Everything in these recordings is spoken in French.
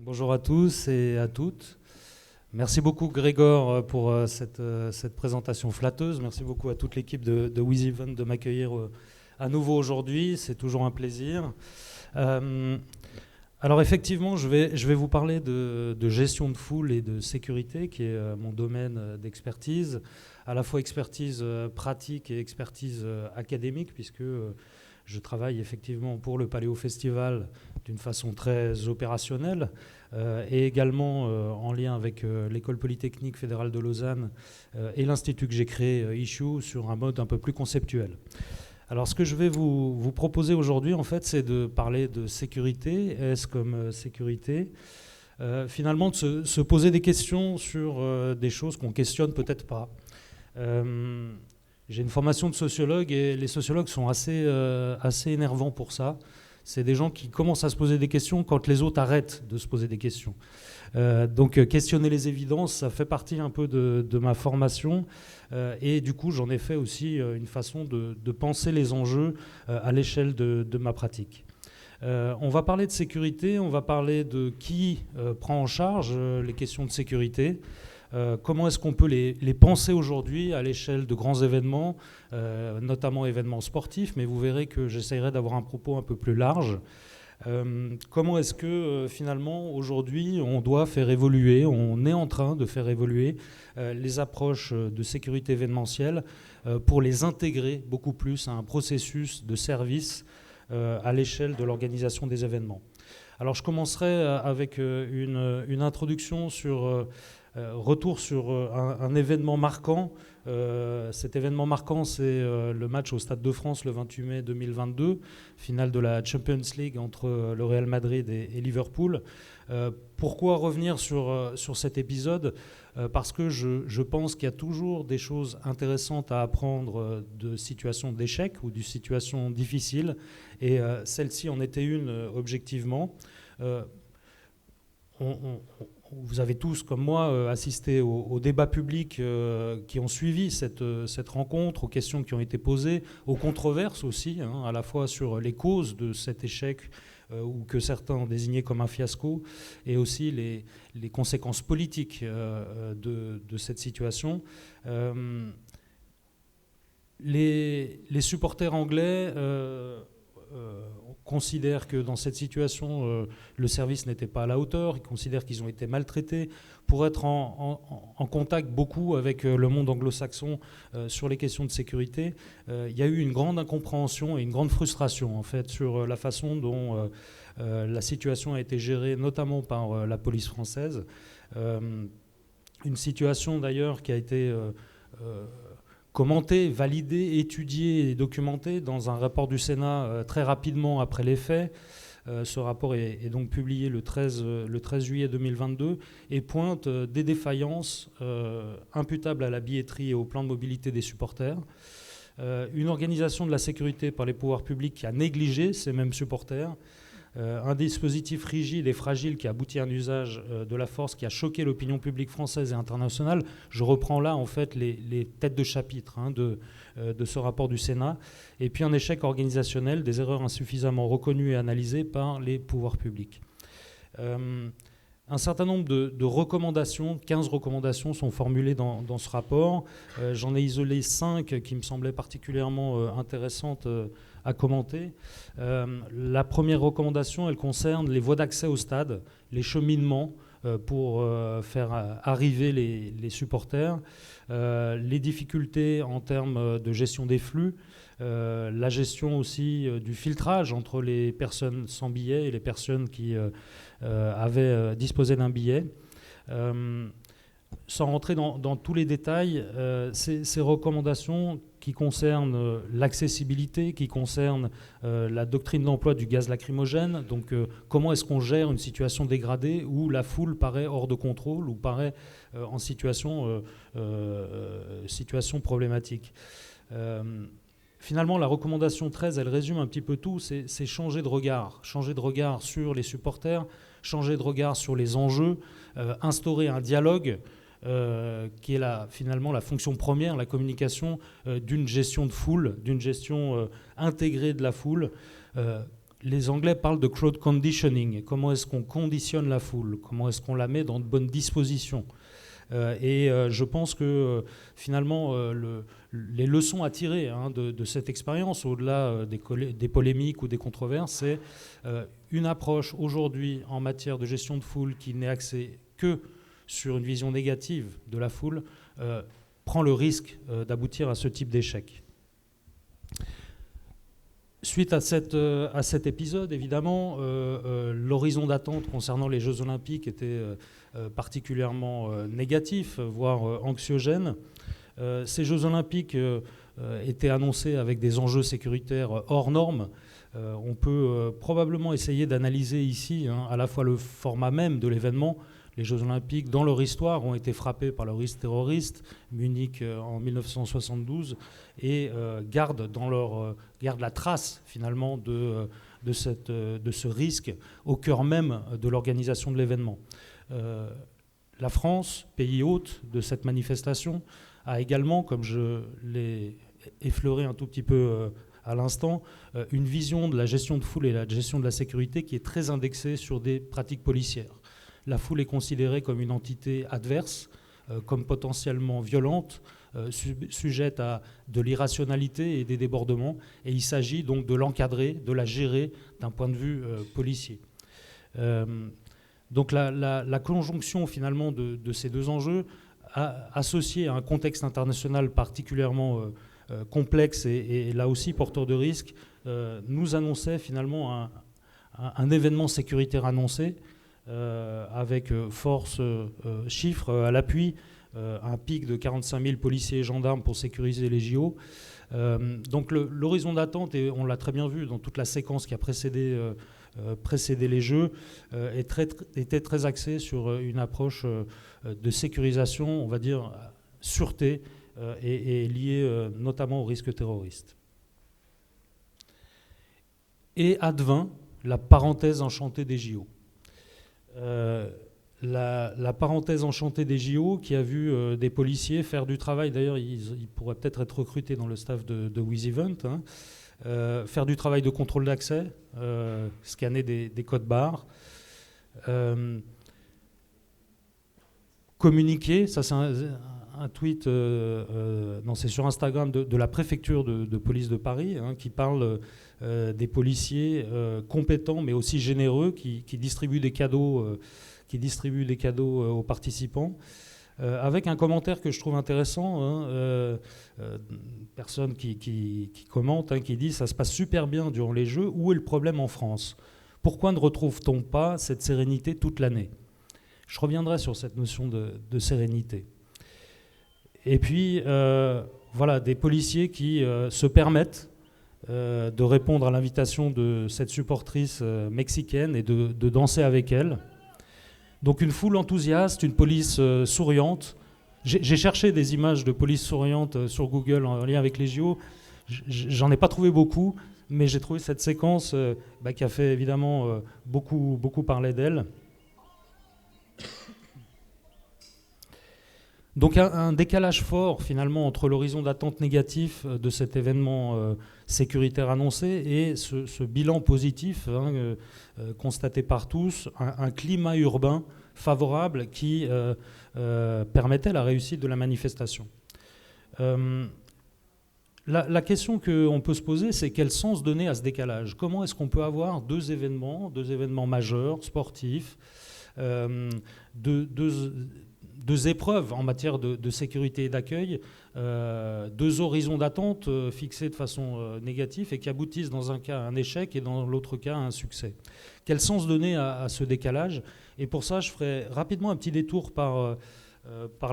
Bonjour à tous et à toutes. Merci beaucoup Grégor pour cette présentation flatteuse. Merci beaucoup à toute l'équipe de WizEvent de m'accueillir à nouveau aujourd'hui. C'est toujours un plaisir. Alors effectivement, je vais vous parler de gestion de foule et de sécurité, qui est mon domaine d'expertise, à la fois expertise pratique et expertise académique, puisque je travaille effectivement pour le Paléo Festival d'une façon très opérationnelle et également en lien avec l'École Polytechnique Fédérale de Lausanne et l'Institut que j'ai créé, Issue, sur un mode un peu plus conceptuel. Alors ce que je vais vous proposer aujourd'hui, en fait, c'est de parler de sécurité, S comme sécurité, finalement de se poser des questions sur des choses qu'on questionne peut-être pas. J'ai une formation de sociologue et les sociologues sont assez énervants pour ça. C'est des gens qui commencent à se poser des questions quand les autres arrêtent de se poser des questions. Donc questionner les évidences, ça fait partie un peu de ma formation. Et du coup, j'en ai fait aussi une façon de penser les enjeux à l'échelle de ma pratique. On va parler de sécurité, on va parler de qui prend en charge les questions de sécurité. Comment est-ce qu'on peut les penser aujourd'hui à l'échelle de grands événements, notamment événements sportifs, mais vous verrez que j'essaierai d'avoir un propos un peu plus large. Comment est-ce que finalement aujourd'hui on doit faire évoluer, on est en train de faire évoluer les approches de sécurité événementielle pour les intégrer beaucoup plus à un processus de service à l'échelle de l'organisation des événements. Alors je commencerai avec une introduction sur... retour sur un événement marquant. Cet événement marquant, c'est le match au Stade de France le 28 mai 2022, finale de la Champions League entre le Real Madrid et Liverpool. Pourquoi revenir sur cet épisode ? Parce que je pense qu'il y a toujours des choses intéressantes à apprendre de situations d'échec ou de situations difficiles, et celle-ci en était une objectivement. Vous avez tous, comme moi, assisté aux débats publics qui ont suivi cette rencontre, aux questions qui ont été posées, aux controverses aussi, à la fois sur les causes de cet échec ou que certains ont désigné comme un fiasco, et aussi les conséquences politiques de cette situation. Les supporters anglais considèrent que dans cette situation, le service n'était pas à la hauteur, ils considèrent qu'ils ont été maltraités. Pour être en contact beaucoup avec le monde anglo-saxon sur les questions de sécurité, il y a eu une grande incompréhension et une grande frustration en fait, sur la façon dont la situation a été gérée, notamment par la police française. Une situation d'ailleurs qui a été... commenté, validé, étudié et documenté dans un rapport du Sénat très rapidement après les faits. Ce rapport est donc publié le 13 juillet 2022 et pointe des défaillances imputables à la billetterie et au plan de mobilité des supporters. Une organisation de la sécurité par les pouvoirs publics qui a négligé ces mêmes supporters. Un dispositif rigide et fragile qui aboutit à un usage de la force qui a choqué l'opinion publique française et internationale. Je reprends là en fait les têtes de chapitre de ce rapport du Sénat. Et puis un échec organisationnel, des erreurs insuffisamment reconnues et analysées par les pouvoirs publics. Un certain nombre de recommandations, 15 recommandations sont formulées dans ce rapport. J'en ai isolé 5 qui me semblaient particulièrement intéressantes à commenter. La première recommandation, elle concerne les voies d'accès au stade, les cheminements pour faire arriver les supporters, les difficultés en termes de gestion des flux, la gestion aussi du filtrage entre les personnes sans billet et les personnes qui avaient disposé d'un billet. Sans rentrer dans tous les détails, ces recommandations qui concernent l'accessibilité, qui concernent la doctrine d'emploi du gaz lacrymogène, donc comment est-ce qu'on gère une situation dégradée où la foule paraît hors de contrôle ou paraît en situation problématique. Finalement, la recommandation 13, elle résume un petit peu tout, c'est changer de regard sur les supporters, changer de regard sur les enjeux, instaurer un dialogue qui est finalement la fonction première, la communication d'une gestion de foule, d'une gestion intégrée de la foule, les Anglais parlent de crowd conditioning. Comment est-ce qu'on conditionne la foule? Comment est-ce qu'on la met dans de bonnes dispositions? Je pense que finalement, les leçons à tirer de cette expérience, au-delà des polémiques ou des controverses, c'est une approche aujourd'hui en matière de gestion de foule qui n'est axée que sur une vision négative de la foule, prend le risque d'aboutir à ce type d'échec. Suite à cet épisode, évidemment, l'horizon d'attente concernant les Jeux Olympiques était particulièrement négatif, voire anxiogène. Ces Jeux Olympiques étaient annoncés avec des enjeux sécuritaires hors normes. On peut probablement essayer d'analyser ici à la fois le format même de l'événement. Les Jeux Olympiques, dans leur histoire, ont été frappés par le risque terroriste, Munich en 1972, et gardent la trace finalement de ce risque au cœur même de l'organisation de l'événement. La France, pays hôte de cette manifestation, a également, comme je l'ai effleuré un tout petit peu à l'instant, une vision de la gestion de foule et la gestion de la sécurité qui est très indexée sur des pratiques policières. La foule est considérée comme une entité adverse, comme potentiellement violente, sujette à de l'irrationalité et des débordements, et il s'agit donc de l'encadrer, de la gérer d'un point de vue policier. Donc la conjonction finalement de ces deux enjeux, associée à un contexte international particulièrement complexe et là aussi porteur de risques, nous annonçait finalement un événement sécuritaire annoncé, avec force, chiffres à l'appui, un pic de 45 000 policiers et gendarmes pour sécuriser les JO. Donc l'horizon d'attente, et on l'a très bien vu dans toute la séquence qui a précédé les Jeux, était très axé sur une approche de sécurisation, on va dire sûreté, et liée notamment au risque terroriste. Et advint la parenthèse enchantée des JO. La parenthèse enchantée des JO qui a vu des policiers faire du travail, d'ailleurs ils pourraient peut-être être recrutés dans le staff de WizEvent, faire du travail de contrôle d'accès, scanner des codes barres, communiquer, ça c'est un tweet, non c'est sur Instagram de la préfecture de police de Paris, qui parle des policiers compétents mais aussi généreux qui distribuent des cadeaux, aux participants, avec un commentaire que je trouve intéressant, personne qui commente, qui dit « ça se passe super bien durant les Jeux, où est le problème en France? Pourquoi ne retrouve-t-on pas cette sérénité toute l'année ?» Je reviendrai sur cette notion de sérénité. Et puis, voilà, des policiers qui se permettent de répondre à l'invitation de cette supportrice mexicaine et de danser avec elle. Donc une foule enthousiaste, une police souriante. J'ai cherché des images de police souriante sur Google en lien avec les JO. J'en ai pas trouvé beaucoup, mais j'ai trouvé cette séquence qui a fait évidemment beaucoup parler d'elle. Donc un décalage fort finalement entre l'horizon d'attente négatif de cet événement sécuritaire annoncé et ce bilan positif constaté par tous, un climat urbain favorable qui permettait la réussite de la manifestation. La question qu'on peut se poser, c'est quel sens donner à ce décalage? Comment est-ce qu'on peut avoir deux événements majeurs, sportifs, deux épreuves en matière de sécurité et d'accueil, deux horizons d'attente fixés de façon négative et qui aboutissent dans un cas à un échec et dans l'autre cas à un succès. Quel sens donner à ce décalage? Et pour ça, je ferai rapidement un petit détour par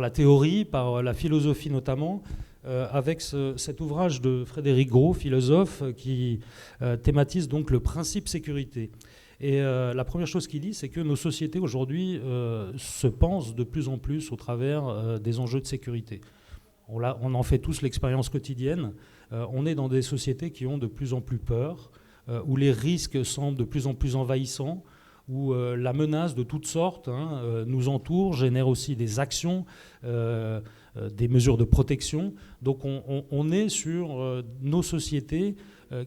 la théorie, par la philosophie notamment, avec cet ouvrage de Frédéric Gros, philosophe, qui thématise donc le principe sécurité. Et la première chose qu'il dit, c'est que nos sociétés aujourd'hui se pensent de plus en plus au travers des enjeux de sécurité. On en fait tous l'expérience quotidienne. On est dans des sociétés qui ont de plus en plus peur, où les risques semblent de plus en plus envahissants, où la menace de toutes sortes nous entoure, génère aussi des actions, des mesures de protection. Donc on est sur nos sociétés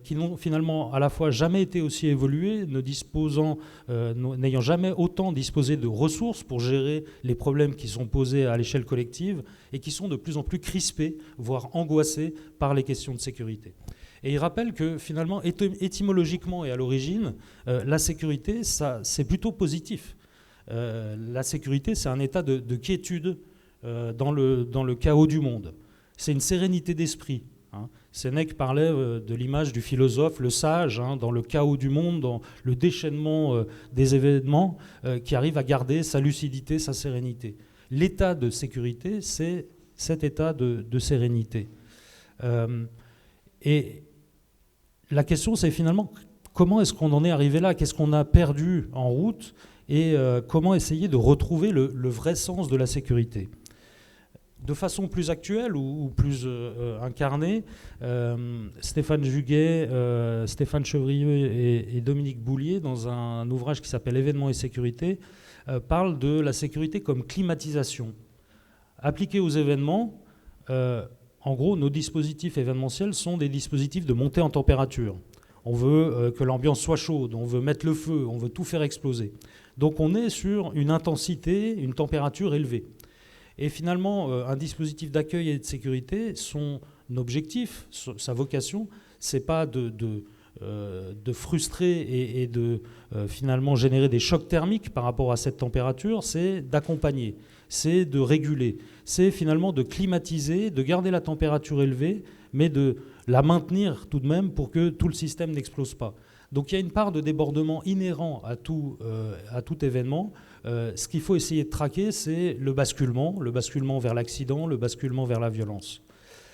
qui n'ont finalement à la fois jamais été aussi évoluées, n'ayant jamais autant disposé de ressources pour gérer les problèmes qui sont posés à l'échelle collective et qui sont de plus en plus crispées, voire angoissées par les questions de sécurité. Et il rappelle que finalement, étymologiquement et à l'origine, la sécurité, c'est plutôt positif. La sécurité, c'est un état de quiétude dans le chaos du monde. C'est une sérénité d'esprit. Sénèque parlait de l'image du philosophe, le sage, dans le chaos du monde, dans le déchaînement des événements, qui arrive à garder sa lucidité, sa sérénité. L'état de sécurité, c'est cet état de sérénité. Et la question, c'est finalement comment est-ce qu'on en est arrivé là? Qu'est-ce qu'on a perdu en route? Et comment essayer de retrouver le vrai sens de la sécurité? De façon plus actuelle ou plus incarnée, Stéphane Juguet, Stéphane Chevrieux et Dominique Boulier, dans un ouvrage qui s'appelle Événements et sécurité, parlent de la sécurité comme climatisation. Appliquée aux événements, en gros, nos dispositifs événementiels sont des dispositifs de montée en température. On veut que l'ambiance soit chaude, on veut mettre le feu, on veut tout faire exploser. Donc on est sur une intensité, une température élevée. Et finalement, un dispositif d'accueil et de sécurité, son objectif, sa vocation, c'est pas de frustrer et de finalement générer des chocs thermiques par rapport à cette température, c'est d'accompagner, c'est de réguler, c'est finalement de climatiser, de garder la température élevée, mais de la maintenir tout de même pour que tout le système n'explose pas. Donc il y a une part de débordement inhérent à tout événement. Ce qu'il faut essayer de traquer, c'est le basculement vers l'accident, le basculement vers la violence.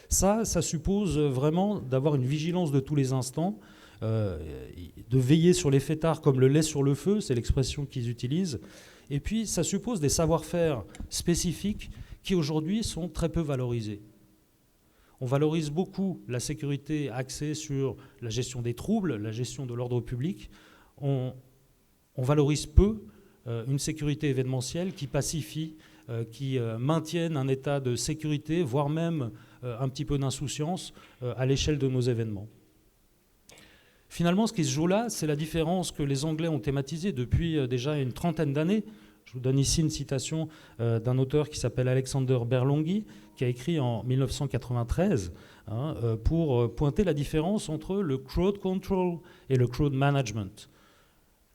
Ça suppose vraiment d'avoir une vigilance de tous les instants, de veiller sur les fêtards comme le lait sur le feu, c'est l'expression qu'ils utilisent. Et puis ça suppose des savoir-faire spécifiques qui aujourd'hui sont très peu valorisés. On valorise beaucoup la sécurité axée sur la gestion des troubles, la gestion de l'ordre public. On valorise peu une sécurité événementielle qui pacifie, qui maintienne un état de sécurité, voire même un petit peu d'insouciance à l'échelle de nos événements. Finalement, ce qui se joue là, c'est la différence que les Anglais ont thématisée depuis déjà une trentaine d'années. Je vous donne ici une citation d'un auteur qui s'appelle Alexander Berlonghi, qui a écrit en 1993 pour pointer la différence entre le crowd control et le crowd management.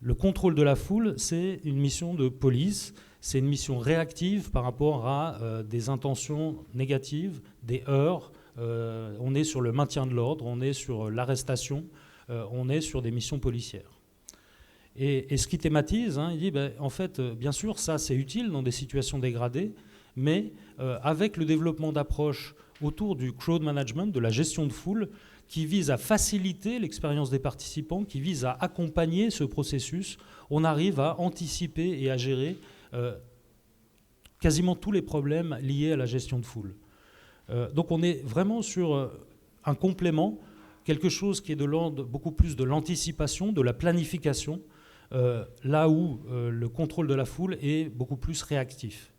Le contrôle de la foule, c'est une mission de police, c'est une mission réactive par rapport à des intentions négatives, des heurts. On est sur le maintien de l'ordre, on est sur l'arrestation, on est sur des missions policières. Et ce qui thématise, il dit, en fait, bien sûr, ça c'est utile dans des situations dégradées, mais avec le développement d'approches autour du crowd management, de la gestion de foule, qui vise à faciliter l'expérience des participants, qui vise à accompagner ce processus, on arrive à anticiper et à gérer quasiment tous les problèmes liés à la gestion de foule. Donc on est vraiment sur un complément, quelque chose qui est de l'ordre beaucoup plus de l'anticipation, de la planification, là où le contrôle de la foule est beaucoup plus réactif.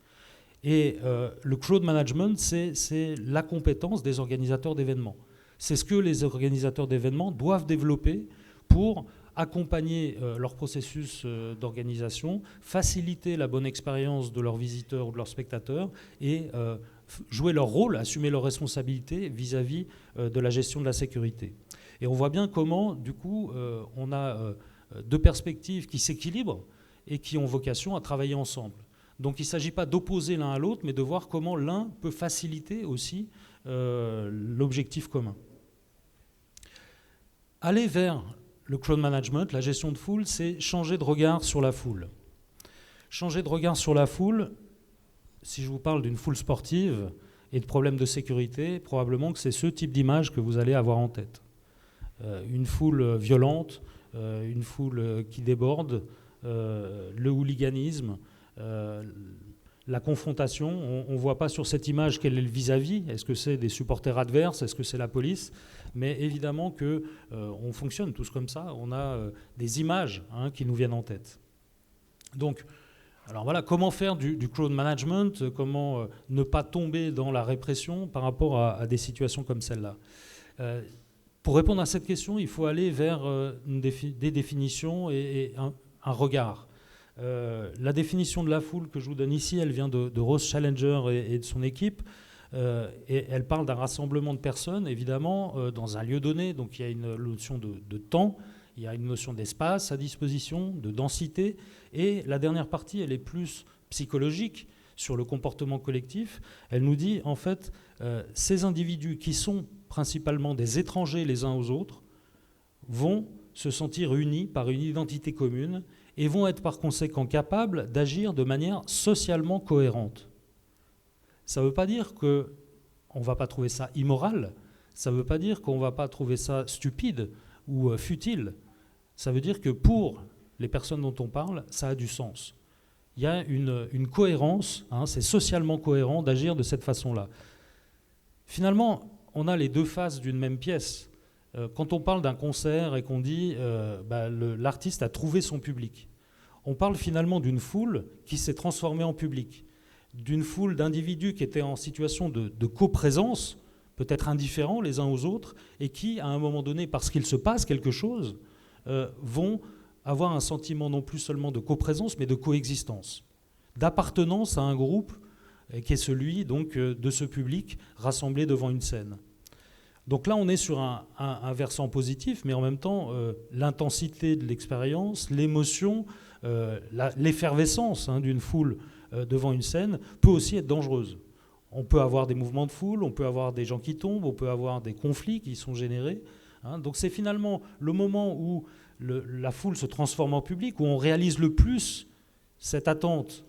Et le crowd management, c'est la compétence des organisateurs d'événements. C'est ce que les organisateurs d'événements doivent développer pour accompagner leur processus d'organisation, faciliter la bonne expérience de leurs visiteurs ou de leurs spectateurs et jouer leur rôle, assumer leurs responsabilités vis-à-vis de la gestion de la sécurité. Et on voit bien comment, du coup, on a deux perspectives qui s'équilibrent et qui ont vocation à travailler ensemble. Donc il ne s'agit pas d'opposer l'un à l'autre, mais de voir comment l'un peut faciliter aussi l'objectif commun. Aller vers le crowd management, la gestion de foule, c'est changer de regard sur la foule. Changer de regard sur la foule, si je vous parle d'une foule sportive et de problèmes de sécurité, probablement que c'est ce type d'image que vous allez avoir en tête. Une foule violente, une foule qui déborde, le hooliganisme, la confrontation. On ne voit pas sur cette image quel est le vis-à-vis. Est-ce que c'est des supporters adverses? Est-ce que c'est la police? Mais évidemment qu'on fonctionne tous comme ça. On a des images qui nous viennent en tête. Donc, alors voilà, comment faire du crowd management? Comment ne pas tomber dans la répression par rapport à des situations comme celle-là? Pour répondre à cette question, il faut aller vers des définitions et un regard. La définition de la foule que je vous donne ici, elle vient de Ross Challenger et de son équipe. Et elle parle d'un rassemblement de personnes, évidemment, dans un lieu donné. Donc il y a une notion de temps, il y a une notion d'espace à disposition, de densité. Et la dernière partie, elle est plus psychologique sur le comportement collectif. Elle nous dit, en fait, ces individus qui sont principalement des étrangers les uns aux autres vont se sentir unis par une identité commune et vont être par conséquent capables d'agir de manière socialement cohérente. Ça ne veut pas dire qu'on ne va pas trouver ça immoral, ça ne veut pas dire qu'on ne va pas trouver ça stupide ou futile. Ça veut dire que pour les personnes dont on parle, ça a du sens. Il y a une cohérence, c'est socialement cohérent d'agir de cette façon-là. Finalement, on a les deux faces d'une même pièce. Quand on parle d'un concert et qu'on dit l'artiste a trouvé son public, on parle finalement d'une foule qui s'est transformée en public, d'une foule d'individus qui étaient en situation de coprésence, peut-être indifférents les uns aux autres, et qui, à un moment donné, parce qu'il se passe quelque chose, vont avoir un sentiment non plus seulement de coprésence, mais de coexistence, d'appartenance à un groupe qui est celui donc, de ce public rassemblé devant une scène. Donc là, on est sur un versant positif, mais en même temps, l'intensité de l'expérience, l'émotion, l'effervescence d'une foule devant une scène peut aussi être dangereuse. On peut avoir des mouvements de foule, on peut avoir des gens qui tombent, on peut avoir des conflits qui sont générés. Donc c'est finalement le moment où la foule se transforme en public, où on réalise le plus cette attente,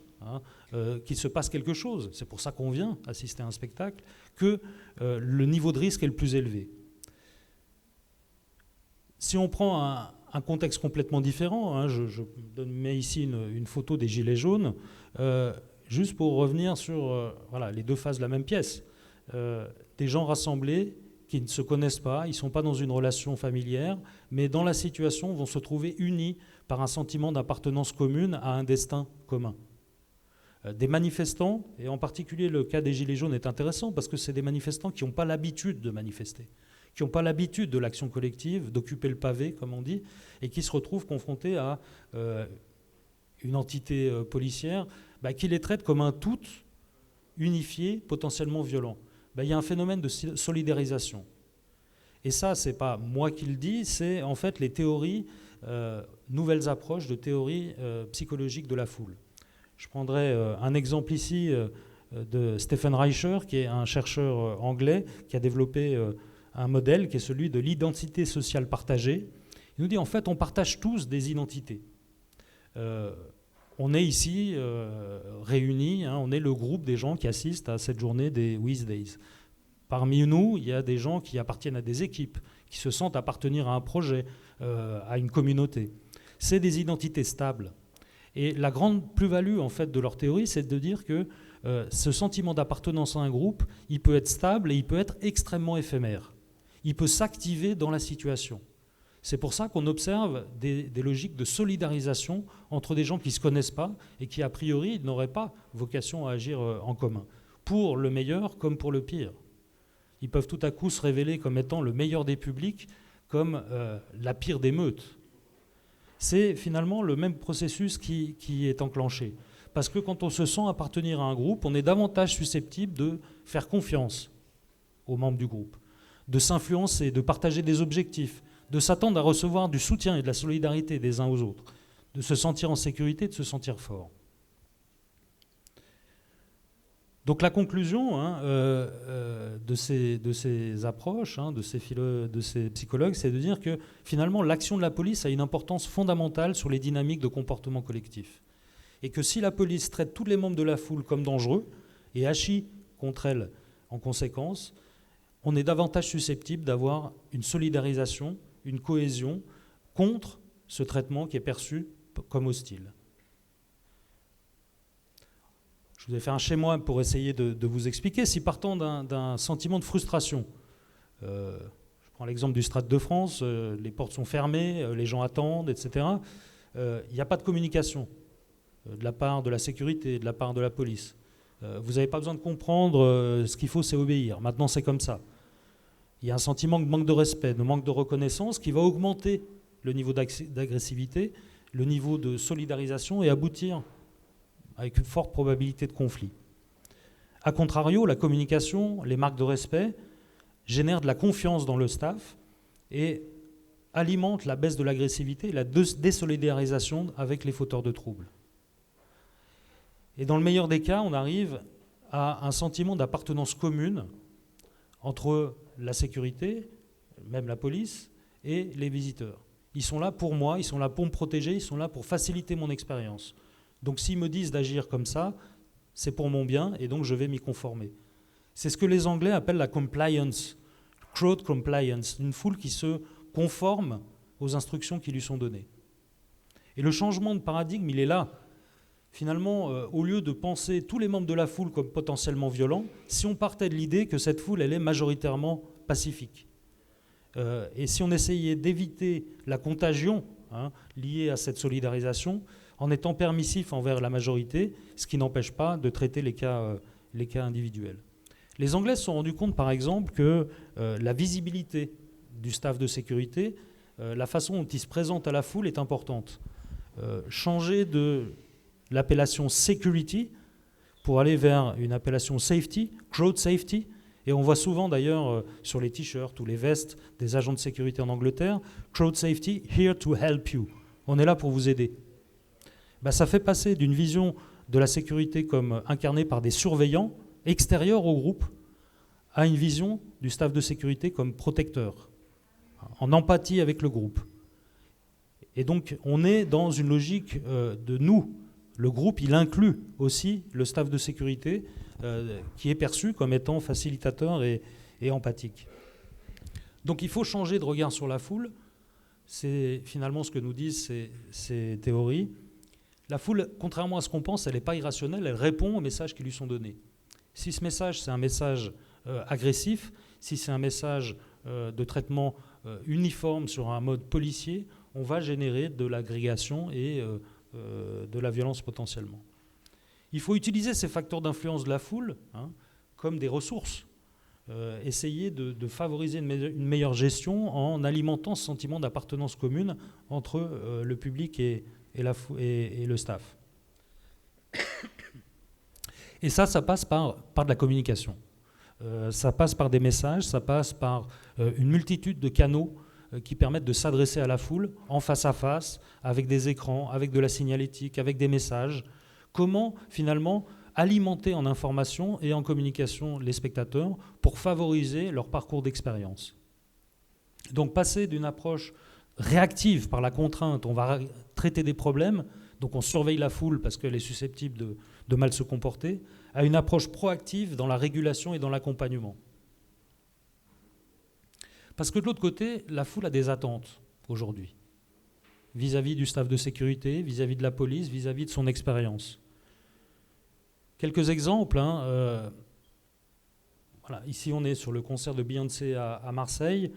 qu'il se passe quelque chose, c'est pour ça qu'on vient assister à un spectacle, que le niveau de risque est le plus élevé. Si on prend un contexte complètement différent, je mets ici une photo des Gilets jaunes, juste pour revenir sur les deux faces de la même pièce. Des gens rassemblés qui ne se connaissent pas, ils ne sont pas dans une relation familière, mais dans la situation vont se trouver unis par un sentiment d'appartenance commune à un destin commun. Des manifestants, et en particulier le cas des Gilets jaunes est intéressant parce que c'est des manifestants qui n'ont pas l'habitude de manifester, qui n'ont pas l'habitude de l'action collective, d'occuper le pavé, comme on dit, et qui se retrouvent confrontés à une entité policière qui les traite comme un tout unifié, potentiellement violent. Il y a un phénomène de solidarisation. Et ça, ce n'est pas moi qui le dis, c'est en fait les théories, nouvelles approches de théories psychologiques de la foule. Je prendrai un exemple ici de Stephen Reicher, qui est un chercheur anglais qui a développé un modèle qui est celui de l'identité sociale partagée. Il nous dit en fait on partage tous des identités. On est ici réunis, on est le groupe des gens qui assistent à cette journée des With Days. Parmi nous, il y a des gens qui appartiennent à des équipes, qui se sentent appartenir à un projet, à une communauté. C'est des identités stables. Et la grande plus-value en fait, de leur théorie, c'est de dire que ce sentiment d'appartenance à un groupe, il peut être stable et il peut être extrêmement éphémère. Il peut s'activer dans la situation. C'est pour ça qu'on observe des logiques de solidarisation entre des gens qui ne se connaissent pas et qui, a priori, n'auraient pas vocation à agir en commun, pour le meilleur comme pour le pire. Ils peuvent tout à coup se révéler comme étant le meilleur des publics, comme la pire des meutes. C'est finalement le même processus qui est enclenché. Parce que quand on se sent appartenir à un groupe, on est davantage susceptible de faire confiance aux membres du groupe, de s'influencer, de partager des objectifs, de s'attendre à recevoir du soutien et de la solidarité des uns aux autres, de se sentir en sécurité, de se sentir fort. Donc la conclusion de ces approches, de ces psychologues, c'est de dire que finalement l'action de la police a une importance fondamentale sur les dynamiques de comportement collectif. Et que si la police traite tous les membres de la foule comme dangereux et agit contre elle en conséquence, on est davantage susceptible d'avoir une solidarisation, une cohésion contre ce traitement qui est perçu comme hostile. Je vous ai fait un schéma pour essayer de vous expliquer. Si partant d'un sentiment de frustration, je prends l'exemple du Stade de France, les portes sont fermées, les gens attendent, etc. Il n'y a pas de communication de la part de la sécurité, de la part de la police. Vous n'avez pas besoin de comprendre, ce qu'il faut c'est obéir. Maintenant c'est comme ça. Il y a un sentiment de manque de respect, de manque de reconnaissance qui va augmenter le niveau d'agressivité, le niveau de solidarisation et aboutir avec une forte probabilité de conflit. A contrario, la communication, les marques de respect génèrent de la confiance dans le staff et alimentent la baisse de l'agressivité et la désolidarisation avec les fauteurs de troubles. Et dans le meilleur des cas, on arrive à un sentiment d'appartenance commune entre la sécurité, même la police, et les visiteurs. Ils sont là pour moi, ils sont là pour me protéger, ils sont là pour faciliter mon expérience. Donc s'ils me disent d'agir comme ça, c'est pour mon bien et donc je vais m'y conformer. C'est ce que les Anglais appellent la compliance, crowd compliance, une foule qui se conforme aux instructions qui lui sont données. Et le changement de paradigme, il est là. Finalement, au lieu de penser tous les membres de la foule comme potentiellement violents, si on partait de l'idée que cette foule, elle est majoritairement pacifique. Et si on essayait d'éviter la contagion liée à cette solidarisation, en étant permissif envers la majorité, ce qui n'empêche pas de traiter les cas individuels. Les Anglais se sont rendus compte, par exemple, que la visibilité du staff de sécurité, la façon dont il se présente à la foule est importante. Changer de l'appellation security pour aller vers une appellation safety, crowd safety, et on voit souvent d'ailleurs sur les t-shirts ou les vestes des agents de sécurité en Angleterre, crowd safety, here to help you. On est là pour vous aider. Ça fait passer d'une vision de la sécurité comme incarnée par des surveillants extérieurs au groupe à une vision du staff de sécurité comme protecteur, en empathie avec le groupe. Et donc on est dans une logique de nous. Le groupe, il inclut aussi le staff de sécurité qui est perçu comme étant facilitateur et empathique. Donc il faut changer de regard sur la foule. C'est finalement ce que nous disent ces théories. La foule, contrairement à ce qu'on pense, elle n'est pas irrationnelle, elle répond aux messages qui lui sont donnés. Si ce message, c'est un message agressif, si c'est un message de traitement uniforme sur un mode policier, on va générer de l'agrégation et de la violence potentiellement. Il faut utiliser ces facteurs d'influence de la foule comme des ressources. Essayer de favoriser une meilleure gestion en alimentant ce sentiment d'appartenance commune entre le public et le staff. Et ça passe par de la communication. Ça passe par des messages, ça passe par une multitude de canaux qui permettent de s'adresser à la foule en face à face, avec des écrans, avec de la signalétique, avec des messages. Comment, finalement, alimenter en information et en communication les spectateurs pour favoriser leur parcours d'expérience. Donc passer d'une approche réactive par la contrainte, on va traiter des problèmes, donc on surveille la foule parce qu'elle est susceptible de mal se comporter, à une approche proactive dans la régulation et dans l'accompagnement. Parce que de l'autre côté, la foule a des attentes aujourd'hui, vis-à-vis du staff de sécurité, vis-à-vis de la police, vis-à-vis de son expérience. Quelques exemples. Voilà, ici, on est sur le concert de Beyoncé à Marseille.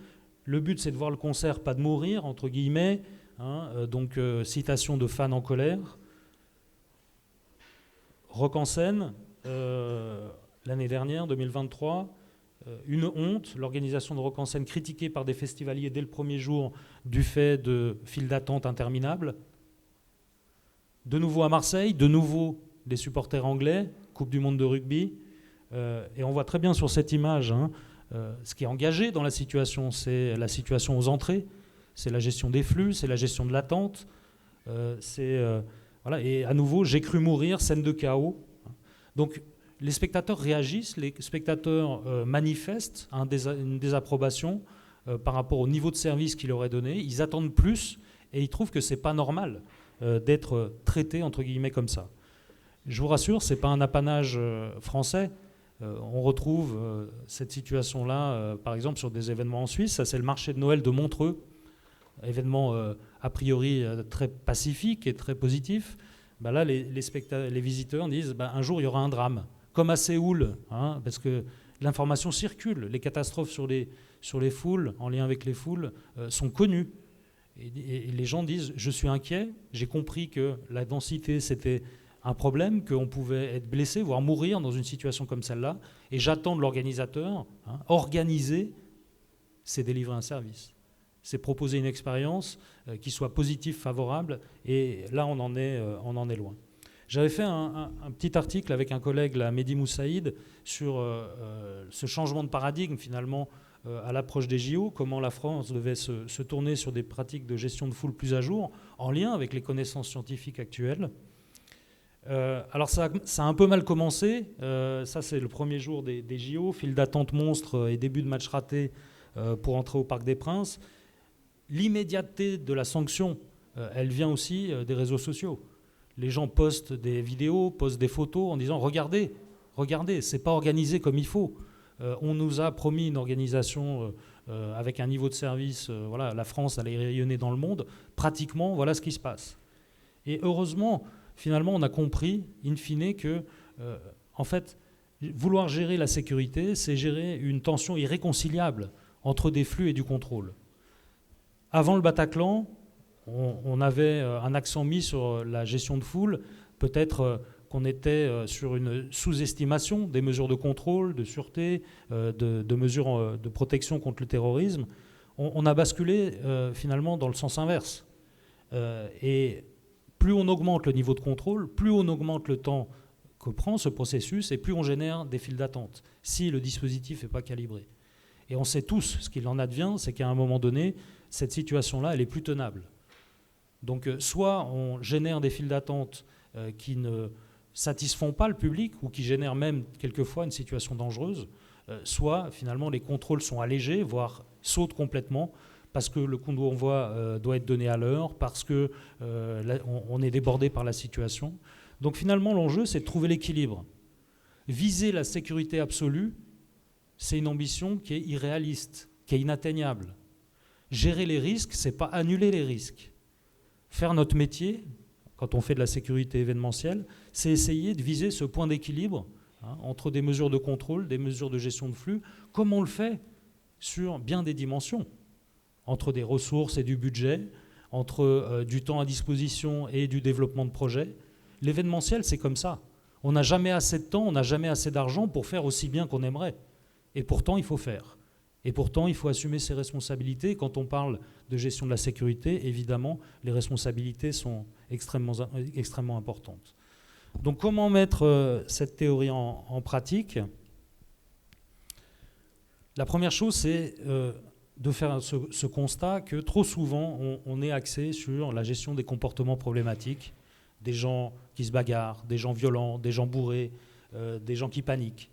Le but, c'est de voir le concert, pas de mourir, entre guillemets. Donc, citation de fans en colère. Rock en scène, l'année dernière, 2023. Une honte, l'organisation de Rock en scène critiquée par des festivaliers dès le premier jour du fait de files d'attente interminables. De nouveau à Marseille, de nouveau des supporters anglais, Coupe du monde de rugby. Et on voit très bien sur cette image ce qui est engagé dans la situation, c'est la situation aux entrées, c'est la gestion des flux, c'est la gestion de l'attente. Voilà, et à nouveau, j'ai cru mourir, scène de chaos. Donc, les spectateurs réagissent, les spectateurs manifestent une désapprobation par rapport au niveau de service qu'il leur est donné. Ils attendent plus et ils trouvent que ce n'est pas normal d'être traités, entre guillemets, comme ça. Je vous rassure, ce n'est pas un apanage français. On retrouve cette situation-là, par exemple, sur des événements en Suisse. Ça, c'est le marché de Noël de Montreux, événement a priori très pacifique et très positif. Là, les visiteurs disent un jour, il y aura un drame. Comme à Séoul, parce que l'information circule. Les catastrophes sur les foules, en lien avec les foules, sont connues. Et les gens disent, je suis inquiet, j'ai compris que la densité, c'était un problème, qu'on pouvait être blessé, voire mourir dans une situation comme celle-là, et j'attends de l'organisateur organiser c'est délivrer un service. C'est proposer une expérience qui soit positive, favorable, et là on en est loin. J'avais fait un petit article avec un collègue, là, Mehdi Moussaïd, sur ce changement de paradigme finalement à l'approche des JO, comment la France devait se tourner sur des pratiques de gestion de foule plus à jour, en lien avec les connaissances scientifiques actuelles. Alors ça a un peu mal commencé, ça c'est le premier jour des JO, file d'attente monstre et début de match raté pour entrer au Parc des Princes. L'immédiateté de la sanction, elle vient aussi des réseaux sociaux. Les gens postent des vidéos, postent des photos en disant « Regardez, c'est pas organisé comme il faut. On nous a promis une organisation avec un niveau de service, voilà, la France allait rayonner dans le monde. Pratiquement, voilà ce qui se passe. » Et heureusement, finalement, on a compris, in fine, que, en fait, vouloir gérer la sécurité, c'est gérer une tension irréconciliable entre des flux et du contrôle. Avant le Bataclan, on avait un accent mis sur la gestion de foule. Peut-être qu'on était sur une sous-estimation des mesures de contrôle, de sûreté, de mesures de protection contre le terrorisme. On a basculé finalement dans le sens inverse. Et plus on augmente le niveau de contrôle, plus on augmente le temps que prend ce processus et plus on génère des files d'attente, si le dispositif n'est pas calibré. Et on sait tous ce qu'il en advient, c'est qu'à un moment donné, cette situation-là, elle est plus tenable. Donc soit on génère des files d'attente qui ne satisfont pas le public ou qui génèrent même quelquefois une situation dangereuse, soit finalement les contrôles sont allégés, voire sautent complètement, parce que le convoi doit être donné à l'heure, parce qu'on est débordé par la situation. Donc finalement l'enjeu, c'est de trouver l'équilibre. Viser la sécurité absolue, c'est une ambition qui est irréaliste, qui est inatteignable. Gérer les risques, c'est pas annuler les risques. Faire notre métier, quand on fait de la sécurité événementielle, c'est essayer de viser ce point d'équilibre entre des mesures de contrôle, des mesures de gestion de flux, comme on le fait sur bien des dimensions, entre des ressources et du budget, entre du temps à disposition et du développement de projets. L'événementiel, c'est comme ça. On n'a jamais assez de temps, on n'a jamais assez d'argent pour faire aussi bien qu'on aimerait. Et pourtant, il faut faire. Et pourtant, il faut assumer ses responsabilités. Quand on parle de gestion de la sécurité, évidemment, les responsabilités sont extrêmement importantes. Donc, comment mettre cette théorie en pratique ? La première chose, c'est de faire ce constat que trop souvent, on est axé sur la gestion des comportements problématiques, des gens qui se bagarrent, des gens violents, des gens bourrés, des gens qui paniquent.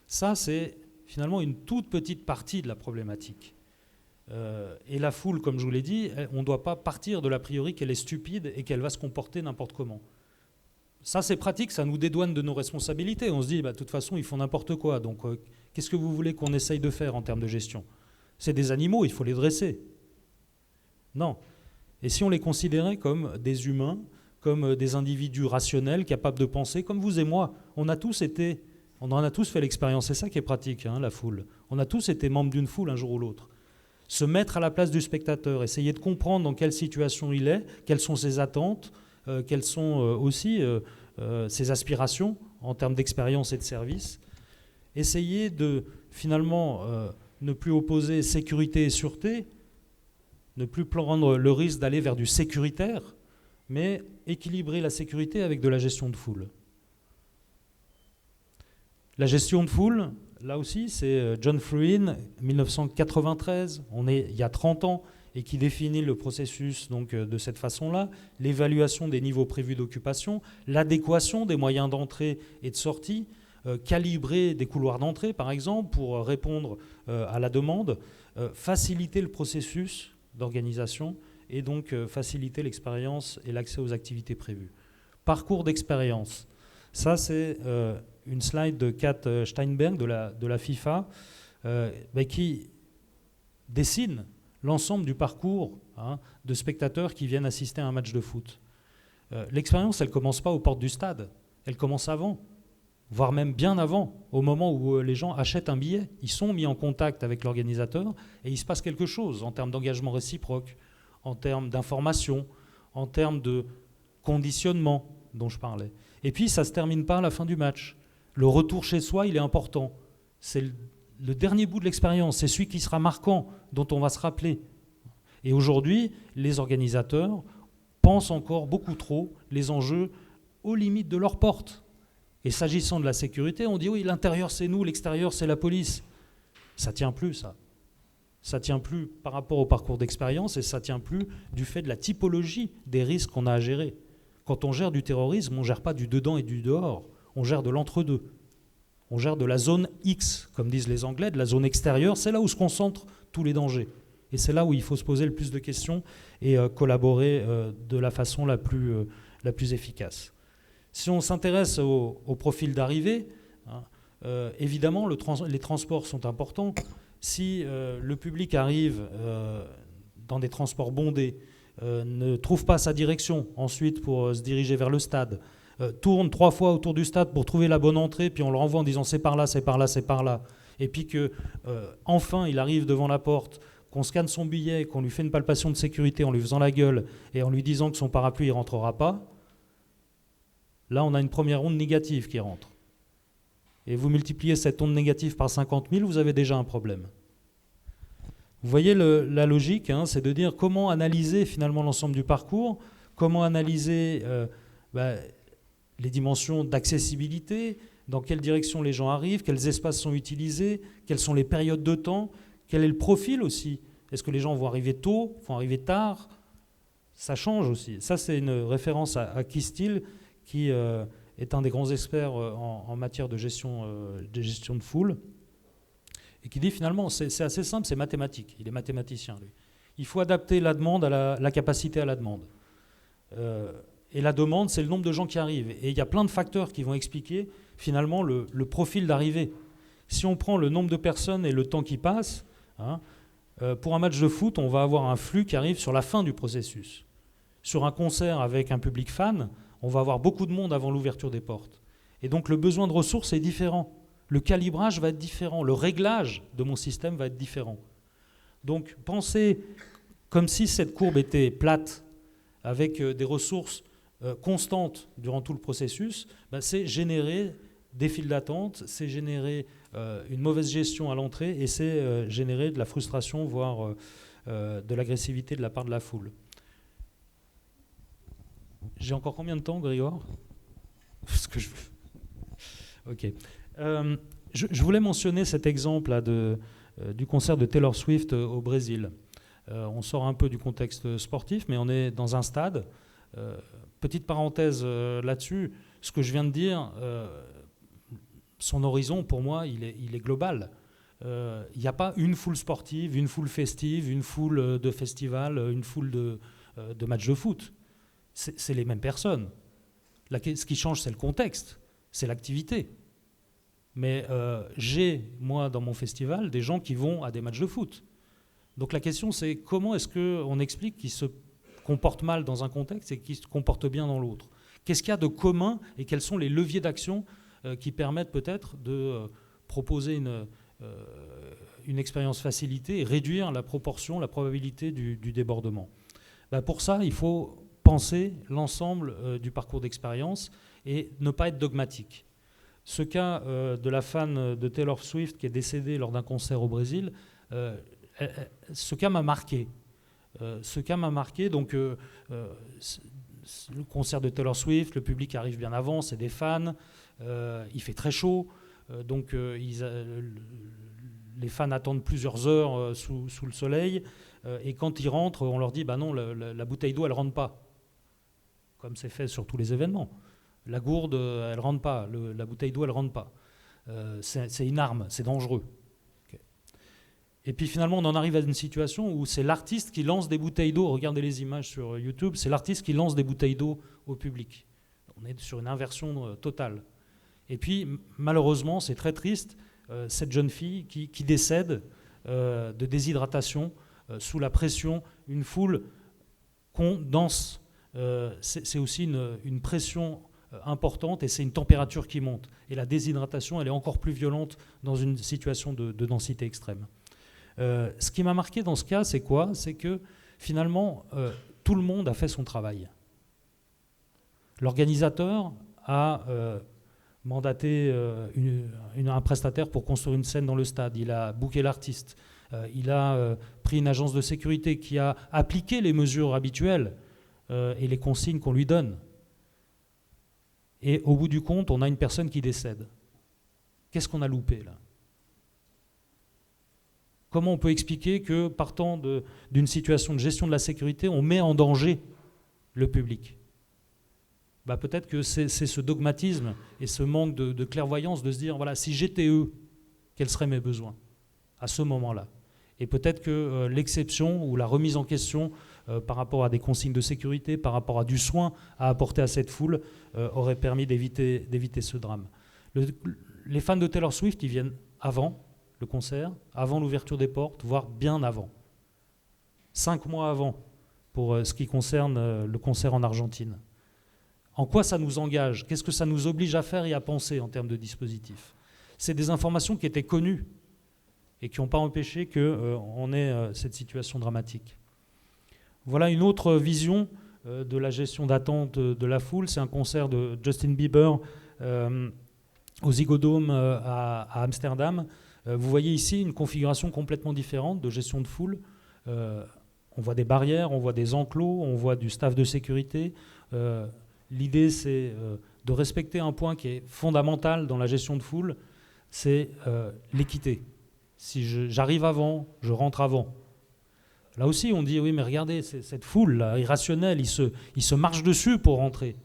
Ça, c'est finalement une toute petite partie de la problématique. Et la foule, comme je vous l'ai dit, on ne doit pas partir de l'a priori qu'elle est stupide et qu'elle va se comporter n'importe comment. Ça, c'est pratique, ça nous dédouane de nos responsabilités. On se dit, de toute façon, ils font n'importe quoi. Donc, qu'est-ce que vous voulez qu'on essaye de faire en termes de gestion ? C'est des animaux, il faut les dresser. Non. Et si on les considérait comme des humains, comme des individus rationnels, capables de penser, comme vous et moi, on en a tous fait l'expérience. C'est ça qui est pratique, la foule. On a tous été membres d'une foule un jour ou l'autre. Se mettre à la place du spectateur, essayer de comprendre dans quelle situation il est, quelles sont ses attentes, quelles sont aussi ses aspirations en termes d'expérience et de service. Essayer de, finalement, ne plus opposer sécurité et sûreté, ne plus prendre le risque d'aller vers du sécuritaire, mais équilibrer la sécurité avec de la gestion de foule. La gestion de foule, là aussi, c'est John Fruin, 1993, on est il y a 30 ans, et qui définit le processus donc, de cette façon-là, l'évaluation des niveaux prévus d'occupation, l'adéquation des moyens d'entrée et de sortie, calibrer des couloirs d'entrée, par exemple, pour répondre à la demande, faciliter le processus d'organisation et donc faciliter l'expérience et l'accès aux activités prévues. Parcours d'expérience. Ça, c'est une slide de Kat Steinberg de la FIFA qui dessine l'ensemble du parcours de spectateurs qui viennent assister à un match de foot. L'expérience, elle ne commence pas aux portes du stade, elle commence avant, voire même bien avant, au moment où les gens achètent un billet. Ils sont mis en contact avec l'organisateur et il se passe quelque chose en termes d'engagement réciproque, en termes d'information, en termes de conditionnement dont je parlais. Et puis, ça ne se termine pas à la fin du match. Le retour chez soi, il est important. C'est le dernier bout de l'expérience, c'est celui qui sera marquant, dont on va se rappeler. Et aujourd'hui, les organisateurs pensent encore beaucoup trop les enjeux aux limites de leur porte. Et s'agissant de la sécurité, on dit oui, l'intérieur c'est nous, l'extérieur c'est la police. Ça ne tient plus, ça. Ça ne tient plus par rapport au parcours d'expérience et ça ne tient plus du fait de la typologie des risques qu'on a à gérer. Quand on gère du terrorisme, on ne gère pas du dedans et du dehors, on gère de l'entre-deux. On gère de la zone X, comme disent les Anglais, de la zone extérieure, c'est là où se concentrent tous les dangers. Et c'est là où il faut se poser le plus de questions et collaborer de la façon la plus efficace. Si on s'intéresse au profil d'arrivée, hein, évidemment, les transports sont importants. Si le public arrive dans des transports bondés, ne trouve pas sa direction ensuite pour se diriger vers le stade, tourne 3 fois autour du stade pour trouver la bonne entrée, puis on le renvoie en disant c'est par là, c'est par là, c'est par là, et puis que enfin il arrive devant la porte, qu'on scanne son billet, qu'on lui fait une palpation de sécurité en lui faisant la gueule et en lui disant que son parapluie il rentrera pas, là on a une première onde négative qui rentre. Et vous multipliez cette onde négative par 50 000, vous avez déjà un problème. Vous voyez la logique, hein, c'est de dire comment analyser finalement l'ensemble du parcours, comment analyser les dimensions d'accessibilité, dans quelle direction les gens arrivent, quels espaces sont utilisés, quelles sont les périodes de temps, quel est le profil aussi. Est-ce que les gens vont arriver tôt, vont arriver tard? Ça change aussi. Ça, c'est une référence à Keith Steele, qui est un des grands experts en matière de gestion de foule, et qui dit finalement, c'est assez simple, c'est mathématique. Il est mathématicien, lui. Il faut adapter la demande à la capacité à la demande. Et la demande, c'est le nombre de gens qui arrivent. Et il y a plein de facteurs qui vont expliquer finalement le profil d'arrivée. Si on prend le nombre de personnes et le temps qui passe, hein, pour un match de foot, on va avoir un flux qui arrive sur la fin du processus. Sur un concert avec un public fan, on va avoir beaucoup de monde avant l'ouverture des portes. Et donc le besoin de ressources est différent. Le calibrage va être différent. Le réglage de mon système va être différent. Donc pensez comme si cette courbe était plate, avec des ressources constantes durant tout le processus, c'est générer des files d'attente, c'est générer une mauvaise gestion à l'entrée et c'est générer de la frustration, voire de l'agressivité de la part de la foule. J'ai encore combien de temps, Grégoire? Parce que Ok. Je voulais mentionner cet exemple là, du concert de Taylor Swift au Brésil. On sort un peu du contexte sportif, mais on est dans un stade. Petite parenthèse là-dessus, ce que je viens de dire, son horizon, pour moi, il est global. Il n'y a pas une foule sportive, une foule festive, une foule de festival, une foule de matchs de foot. C'est les mêmes personnes. Ce qui change, c'est le contexte, c'est l'activité. Mais j'ai, moi, dans mon festival, des gens qui vont à des matchs de foot. Donc la question, c'est comment est-ce qu'on explique qu'ils se comportent mal dans un contexte et qu'ils se comportent bien dans l'autre? Qu'est-ce qu'il y a de commun et quels sont les leviers d'action qui permettent peut-être de proposer une expérience facilitée et réduire la proportion, la probabilité du débordement? Pour ça, il faut penser l'ensemble du parcours d'expérience et ne pas être dogmatique. Ce cas de la fan de Taylor Swift qui est décédée lors d'un concert au Brésil, ce cas m'a marqué. Donc le concert de Taylor Swift, le public arrive bien avant, c'est des fans, il fait très chaud, donc les fans attendent plusieurs heures sous le soleil, et quand ils rentrent, on leur dit non, la bouteille d'eau elle rentre pas, comme c'est fait sur tous les événements. La gourde elle rentre pas, la bouteille d'eau elle rentre pas. C'est une arme, c'est dangereux. Et puis finalement, on en arrive à une situation où c'est l'artiste qui lance des bouteilles d'eau. Regardez les images sur YouTube, c'est l'artiste qui lance des bouteilles d'eau au public. On est sur une inversion totale. Et puis, malheureusement, c'est très triste, cette jeune fille qui décède de déshydratation sous la pression, une foule dense. C'est aussi une pression importante et c'est une température qui monte. Et la déshydratation, elle est encore plus violente dans une situation de densité extrême. Ce qui m'a marqué dans ce cas, c'est quoi? C'est que finalement, tout le monde a fait son travail. L'organisateur a mandaté un prestataire pour construire une scène dans le stade, il a booké l'artiste, il a pris une agence de sécurité qui a appliqué les mesures habituelles et les consignes qu'on lui donne. Et au bout du compte, on a une personne qui décède. Qu'est-ce qu'on a loupé là ? Comment on peut expliquer que, partant d'une situation de gestion de la sécurité, on met en danger le public ? Peut-être que c'est ce dogmatisme et ce manque de clairvoyance de se dire, voilà, si j'étais eux, quels seraient mes besoins à ce moment-là ? Et peut-être que l'exception ou la remise en question par rapport à des consignes de sécurité, par rapport à du soin à apporter à cette foule, aurait permis d'éviter ce drame. Les fans de Taylor Swift, ils viennent avant le concert, avant l'ouverture des portes, voire bien avant. 5 mois avant, pour ce qui concerne le concert en Argentine. En quoi ça nous engage ? Qu'est-ce que ça nous oblige à faire et à penser en termes de dispositifs ? C'est des informations qui étaient connues et qui n'ont pas empêché qu'on ait cette situation dramatique. Voilà une autre vision de la gestion d'attente de la foule. C'est un concert de Justin Bieber au Ziggo Dome à Amsterdam. Vous voyez ici une configuration complètement différente de gestion de foule. On voit des barrières, on voit des enclos, on voit du staff de sécurité. L'idée, c'est de respecter un point qui est fondamental dans la gestion de foule, c'est l'équité. Si j'arrive avant, je rentre avant. Là aussi, on dit, oui, mais regardez, cette foule-là, irrationnelle, ils se marchent dessus pour rentrer.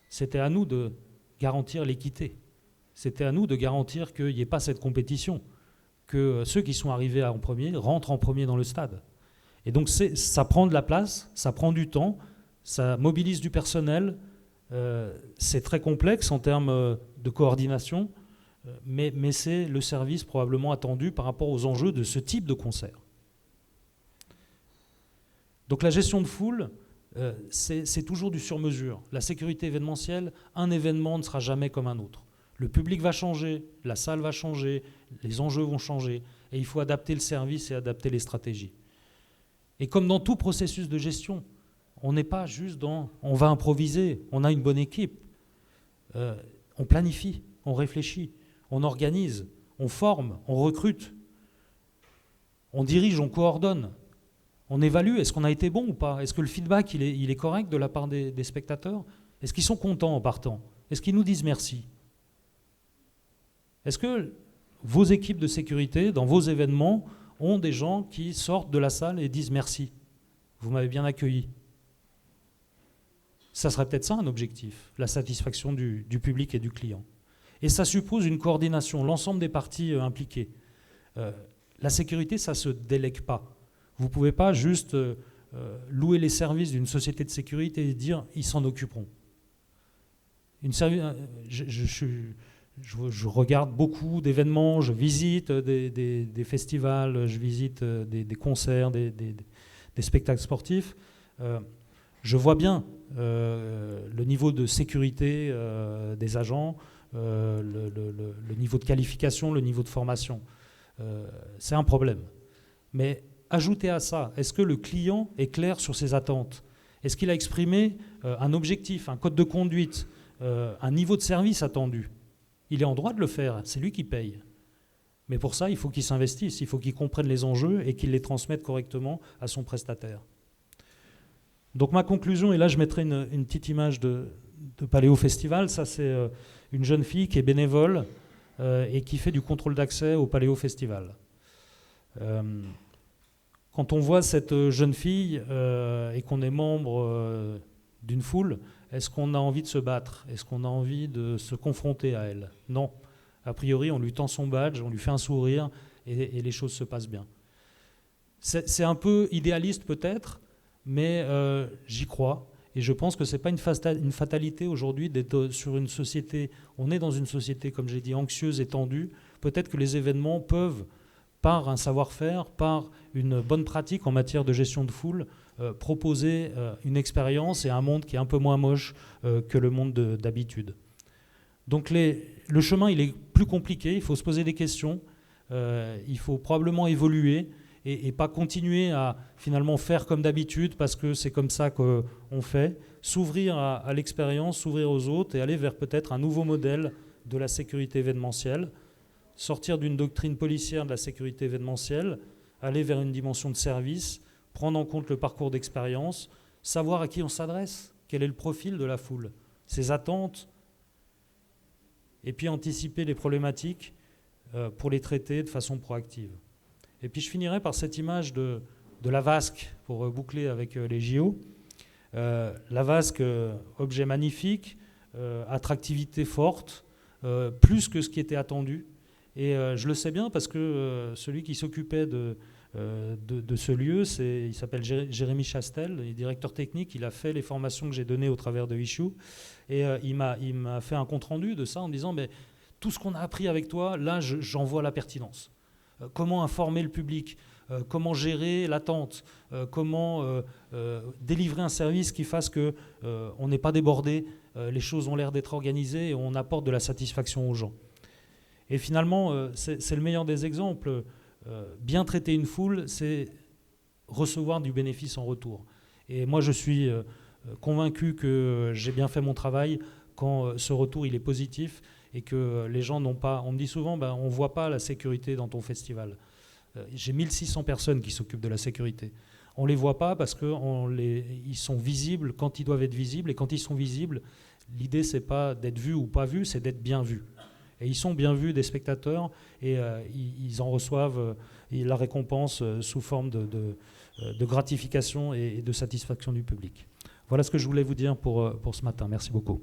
C'était à nous de garantir l'équité. C'était à nous de garantir qu'il n'y ait pas cette compétition, que ceux qui sont arrivés en premier rentrent en premier dans le stade. Et donc, ça prend de la place, ça prend du temps, ça mobilise du personnel, c'est très complexe en termes de coordination, mais c'est le service probablement attendu par rapport aux enjeux de ce type de concert. Donc la gestion de foule, c'est toujours du sur-mesure. La sécurité événementielle, un événement ne sera jamais comme un autre. Le public va changer, la salle va changer, les enjeux vont changer, et il faut adapter le service et adapter les stratégies. Et comme dans tout processus de gestion, on n'est pas juste on va improviser, on a une bonne équipe. On planifie, on réfléchit, on organise, on forme, on recrute, on dirige, on coordonne, on évalue, est-ce qu'on a été bon ou pas ? Est-ce que le feedback il est correct de la part des spectateurs ? Est-ce qu'ils sont contents en partant ? Est-ce qu'ils nous disent merci ? Est-ce que vos équipes de sécurité, dans vos événements, ont des gens qui sortent de la salle et disent merci ? Vous m'avez bien accueilli. Ça serait peut-être ça un objectif, la satisfaction du public et du client. Et ça suppose une coordination, l'ensemble des parties impliquées. La sécurité, ça ne se délègue pas. Vous ne pouvez pas juste louer les services d'une société de sécurité et dire « ils s'en occuperont ». Je regarde beaucoup d'événements, je visite des festivals, je visite des concerts, des spectacles sportifs. Je vois bien le niveau de sécurité des agents, le niveau de qualification, le niveau de formation. C'est un problème. Mais ajoutez à ça, est-ce que le client est clair sur ses attentes ? Est-ce qu'il a exprimé un objectif, un code de conduite, un niveau de service attendu ? Il est en droit de le faire, c'est lui qui paye. Mais pour ça, il faut qu'il s'investisse, il faut qu'il comprenne les enjeux et qu'il les transmette correctement à son prestataire. Donc ma conclusion, et là je mettrai une petite image de Paléo Festival, ça c'est une jeune fille qui est bénévole et qui fait du contrôle d'accès au Paléo Festival. Quand on voit cette jeune fille et qu'on est membre d'une foule, est-ce qu'on a envie de se battre ? Est-ce qu'on a envie de se confronter à elle ? Non. A priori, on lui tend son badge, on lui fait un sourire et les choses se passent bien. C'est un peu idéaliste peut-être, mais j'y crois. Et je pense que ce n'est pas une fatalité aujourd'hui d'être sur une société. On est dans une société, comme j'ai dit, anxieuse et tendue. Peut-être que les événements peuvent, par un savoir-faire, par une bonne pratique en matière de gestion de foule, proposer une expérience et un monde qui est un peu moins moche que le monde d'habitude. Donc le chemin, il est plus compliqué, il faut se poser des questions, il faut probablement évoluer, et pas continuer à finalement faire comme d'habitude parce que c'est comme ça qu'on fait, s'ouvrir à l'expérience, s'ouvrir aux autres et aller vers peut-être un nouveau modèle de la sécurité événementielle, sortir d'une doctrine policière de la sécurité événementielle, aller vers une dimension de service, prendre en compte le parcours d'expérience, savoir à qui on s'adresse, quel est le profil de la foule, ses attentes, et puis anticiper les problématiques pour les traiter de façon proactive. Et puis je finirai par cette image de la vasque, pour boucler avec les JO. La vasque, objet magnifique, attractivité forte, plus que ce qui était attendu. Et je le sais bien parce que celui qui s'occupait de ce lieu, il s'appelle Jérémy Chastel, il est directeur technique, il a fait les formations que j'ai données au travers de Issue. Et il m'a fait un compte-rendu de ça en me disant mais, tout ce qu'on a appris avec toi, là j'en vois la pertinence. Comment informer le public, comment gérer l'attente, comment délivrer un service qui fasse qu'on n'est pas débordé, les choses ont l'air d'être organisées et on apporte de la satisfaction aux gens. Et finalement, c'est le meilleur des exemples. Bien traiter une foule, c'est recevoir du bénéfice en retour. Et moi, je suis convaincu que j'ai bien fait mon travail quand ce retour il est positif et que les gens n'ont pas... On me dit souvent, on ne voit pas la sécurité dans ton festival. J'ai 1600 personnes qui s'occupent de la sécurité. On ne les voit pas parce qu'ils sont visibles quand ils doivent être visibles. Et quand ils sont visibles, l'idée, ce n'est pas d'être vu ou pas vu, c'est d'être bien vu. Et ils sont bien vus des spectateurs et ils en reçoivent la récompense sous forme de gratification et de satisfaction du public. Voilà ce que je voulais vous dire pour ce matin. Merci beaucoup.